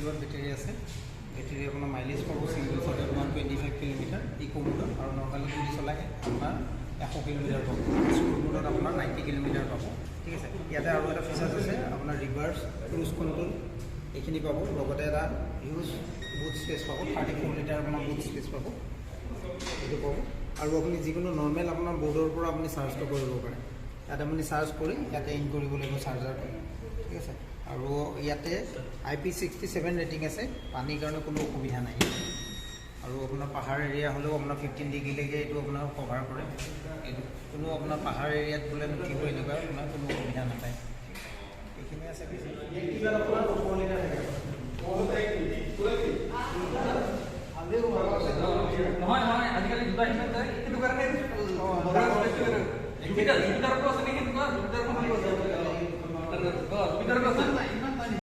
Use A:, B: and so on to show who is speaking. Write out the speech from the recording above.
A: watt বেটারি আছে বেটারি আপনার mileage পাবো সিঙ্গল চলে 125 কিলোমিটার ইকো মোডত আর নর্মালি যদি চলায় আপনার 100 কিলোমিটার পাবো স্পোর্ট মোডত আপনার 90 কিলোমিটার পাবো ঠিক আছে ইয়াতে আৰু এটা ফিচাৰ্ছ আছে আপোনাৰ ৰিভাৰ্ছ ক্ৰুজ কণ্ট্ৰল এইখিনি পাব লগতে এটা হিউজ বুট স্পেচ পাব 34 লিটাৰ আপোনাৰ বুট স্পেচ পাব এইটো পাব আৰু আপুনি যিকোনো নৰ্মেল আপোনাৰ বোৰ্ডৰ পৰা আপুনি চাৰ্জটো কৰিব পাৰে ইয়াতে আপুনি চাৰ্জ কৰি ইয়াতে ইন কৰিব লাগিব চাৰ্জাৰটো ঠিক আছে আৰু ইয়াতে IP67 ৰেটিং আছে পানীৰ কাৰণে কোনো অসুবিধা নাই আৰু আপোনাৰ পাহাৰ এৰিয়া হ'লেও আপোনাৰ 15 ডিগ্ৰীলৈকে এইটো আপোনাৰ কভাৰ কৰে এইটো কোনো আপোনাৰ পাহাৰ এৰিয়াত বোলে নুঠিব এনেকুৱা আপোনাৰ কোনো অসুবিধা নাপায় এইখিনি আছে কিমান আপোনাৰ 4 লিটাৰ থাকে নহয় নহয় আজিকালি দুটা হিচাপ যায় এইটো কাৰণে জুপিটাৰ আছে নেকি জুপিটাৰখন আছে